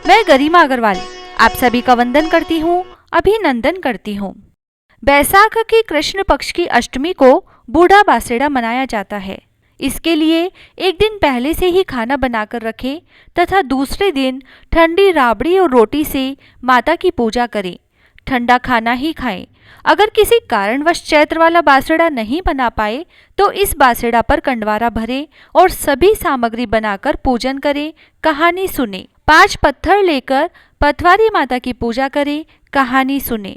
मैं गरिमा अग्रवाल आप सभी का वंदन करती हूँ, अभिनंदन करती हूँ। बैसाख की कृष्ण पक्ष की अष्टमी को बूढ़ा बासेड़ा मनाया जाता है। इसके लिए एक दिन पहले से ही खाना बनाकर रखें तथा दूसरे दिन ठंडी राबड़ी और रोटी से माता की पूजा करें। ठंडा खाना ही खाएं। अगर किसी कारणवश चैत्र वाला बासेड़ा नहीं बना पाए तो इस बासेड़ा पर कंडवारा भरें और सभी सामग्री बनाकर पूजन करें, कहानी सुने। 5 पत्थर लेकर पथवारी माता की पूजा करें, कहानी सुने।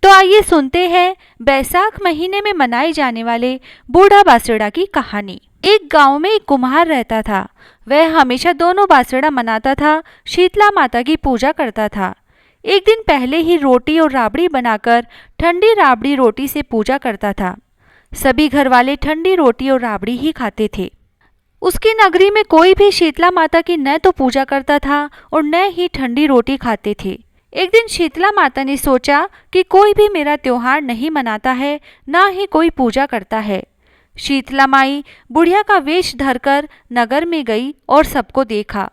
तो आइए सुनते हैं बैसाख महीने में मनाए जाने वाले बूढ़ा बासेड़ा की कहानी। एक गांव में एक कुम्हार रहता था। वह हमेशा दोनों बासेड़ा मनाता था, शीतला माता की पूजा करता था। एक दिन पहले ही रोटी और राबड़ी बनाकर ठंडी राबड़ी रोटी से पूजा करता था। सभी घर वाले ठंडी रोटी और राबड़ी ही खाते थे। उसकी नगरी में कोई भी शीतला माता की न तो पूजा करता था और न ही ठंडी रोटी खाते थे। एक दिन शीतला माता ने सोचा कि कोई भी मेरा त्योहार नहीं मनाता है, ना ही कोई पूजा करता है। शीतला माई बुढ़िया का वेश धरकर नगर में गई और सबको देखा।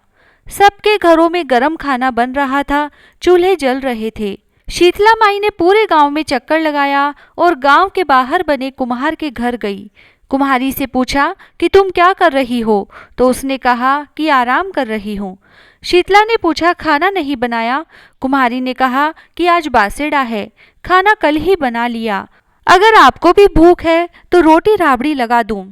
सबके घरों में गरम खाना बन रहा था, चूल्हे जल रहे थे। शीतला माई ने पूरे गांव में चक्कर लगाया और गांव के बाहर बने कुम्हार के घर गई। कुम्हारी से पूछा कि तुम क्या कर रही हो, तो उसने कहा कि आराम कर रही हूँ। शीतला ने पूछा खाना नहीं बनाया? कुम्हारी ने कहा कि आज बासेड़ा है, खाना कल ही बना लिया। अगर आपको भी भूख है तो रोटी राबड़ी लगा दूं।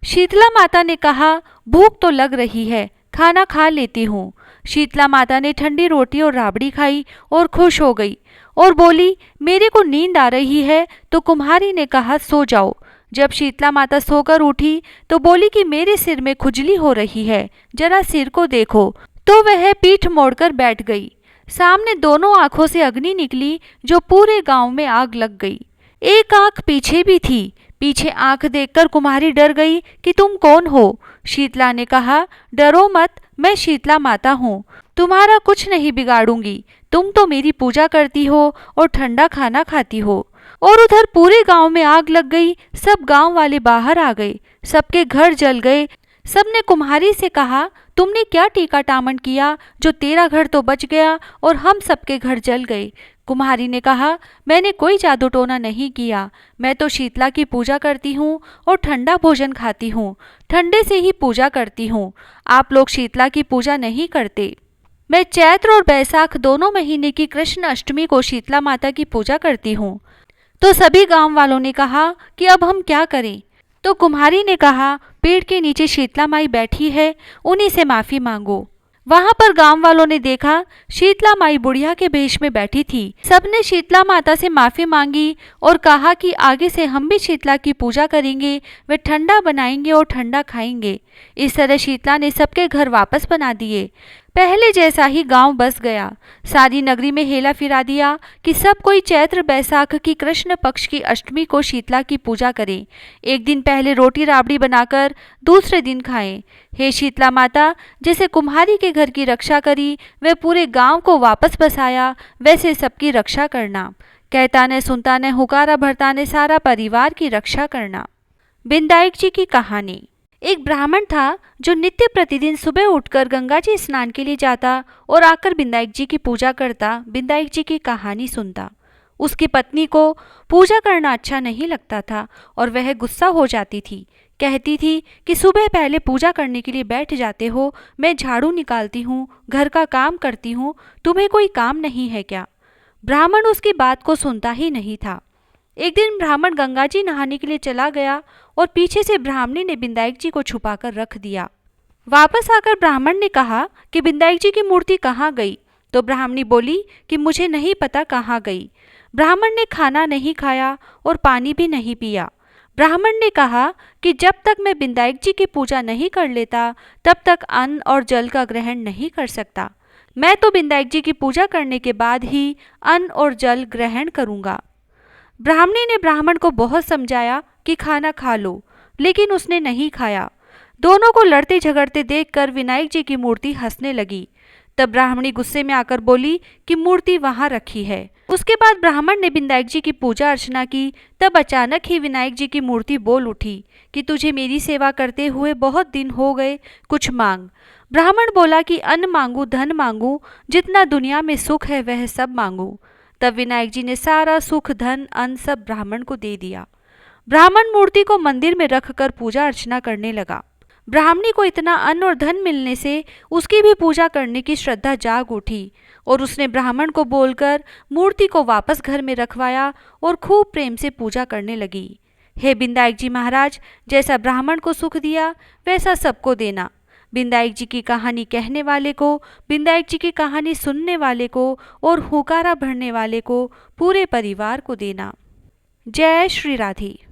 शीतला माता ने कहा भूख तो लग रही है, खाना खा लेती हूँ। शीतला माता ने ठंडी रोटी और राबड़ी खाई और खुश हो गई और बोली मेरे को नींद आ रही है। तो कुम्हारी ने कहा सो जाओ। जब शीतला माता सोकर उठी तो बोली कि मेरे सिर में खुजली हो रही है, जरा सिर को देखो। तो वह पीठ मोड़कर बैठ गई। सामने दोनों आंखों से अग्नि निकली जो पूरे गांव में आग लग गई। एक आंख पीछे भी थी। पीछे आंख देखकर कुम्हारी डर गई कि तुम कौन हो? शीतला ने कहा डरो मत, मैं शीतला माता हूँ, तुम्हारा कुछ नहीं बिगाड़ूंगी। तुम तो मेरी पूजा करती हो और ठंडा खाना खाती हो। और उधर पूरे गांव में आग लग गई। सब गांव वाले बाहर आ गए, सबके घर जल गए। सबने कुम्हारी से कहा तुमने क्या टीका टामन किया जो तेरा घर तो बच गया और हम सबके घर जल गए। कुम्हारी ने कहा मैंने कोई जादू टोना नहीं किया, मैं तो शीतला की पूजा करती हूँ और ठंडा भोजन खाती हूँ, ठंडे से ही पूजा करती हूँ। आप लोग शीतला की पूजा नहीं करते। मैं चैत्र और बैसाख दोनों महीने की कृष्ण अष्टमी को शीतला माता की पूजा करती हूँ। तो सभी गांव वालों ने कहा कि अब हम क्या करें? तो कुम्हारी ने कहा पेड़ के नीचे शीतला माई बैठी है, उन्हीं से माफी मांगो। वहां पर गांव वालों ने देखा शीतला माई बुढ़िया के भेष में बैठी थी। सबने शीतला माता से माफी मांगी और कहा कि आगे से हम भी शीतला की पूजा करेंगे, वे ठंडा बनाएंगे और ठंडा खाएंगे। इस तरह शीतला ने सबके घर वापस बना दिए। पहले जैसा ही गांव बस गया। सारी नगरी में हेला फिरा दिया कि सब कोई चैत्र बैसाख की कृष्ण पक्ष की अष्टमी को शीतला की पूजा करें। एक दिन पहले रोटी राबड़ी बनाकर दूसरे दिन खाएं। हे शीतला माता, जैसे कुम्हारी के घर की रक्षा करी वे पूरे गांव को वापस बसाया, वैसे सबकी रक्षा करना। कहता ने सुनता ने हुकारा भरता ने सारा परिवार की रक्षा करना। बिंदाई जी की कहानी। एक ब्राह्मण था जो नित्य प्रतिदिन सुबह उठकर गंगा जी स्नान के लिए जाता और आकर बिंदाई जी की पूजा करता, बिंदाई जी की कहानी सुनता। उसकी पत्नी को पूजा करना अच्छा नहीं लगता था और वह गुस्सा हो जाती थी। कहती थी कि सुबह पहले पूजा करने के लिए बैठ जाते हो, मैं झाड़ू निकालती हूँ, घर का काम करती हूँ, तुम्हें कोई काम नहीं है क्या? ब्राह्मण उसकी बात को सुनता ही नहीं था। एक दिन ब्राह्मण गंगा जी नहाने के लिए चला गया और पीछे से ब्राह्मणी ने बिंदाई जी को छुपाकर रख दिया। वापस आकर ब्राह्मण ने कहा कि बिंदाई जी की मूर्ति कहाँ गई? तो ब्राह्मणी बोली कि मुझे नहीं पता कहाँ गई। ब्राह्मण ने खाना नहीं खाया और पानी भी नहीं पिया। ब्राह्मण ने कहा कि जब तक मैं बिंदाई जी की पूजा नहीं कर लेता तब तक अन्न और जल का ग्रहण नहीं कर सकता। मैं तो बिंदाई जी की पूजा करने के बाद ही अन्न और जल ग्रहण करूँगा। ब्राह्मणी ने ब्राह्मण को बहुत समझाया कि खाना खा लो, लेकिन उसने नहीं खाया। दोनों को लड़ते झगड़ते देखकर विनायक जी की मूर्ति हंसने लगी। तब ब्राह्मणी गुस्से में आकर बोली कि मूर्ति वहां रखी है। उसके बाद ब्राह्मण ने विनायक जी की पूजा अर्चना की। तब अचानक ही विनायक जी की मूर्ति बोल उठी कि तुझे मेरी सेवा करते हुए बहुत दिन हो गए, कुछ मांग। ब्राह्मण बोला कि अन्न मांगू, धन मांगू, जितना दुनिया में सुख है वह सब मांगू। तब विनायक जी ने सारा सुख, धन, अन्न सब ब्राह्मण को दे दिया। ब्राह्मण मूर्ति को मंदिर में रखकर पूजा अर्चना करने लगा। ब्राह्मणी को इतना अन्न और धन मिलने से उसकी भी पूजा करने की श्रद्धा जाग उठी और उसने ब्राह्मण को बोलकर मूर्ति को वापस घर में रखवाया और खूब प्रेम से पूजा करने लगी। हे बिंदायक जी महाराज, जैसा ब्राह्मण को सुख दिया वैसा सबको देना। बिंदायक जी की कहानी कहने वाले को, बिंदायक जी की कहानी सुनने वाले को और हुकारा भरने वाले को, पूरे परिवार को देना। जय श्री राधे।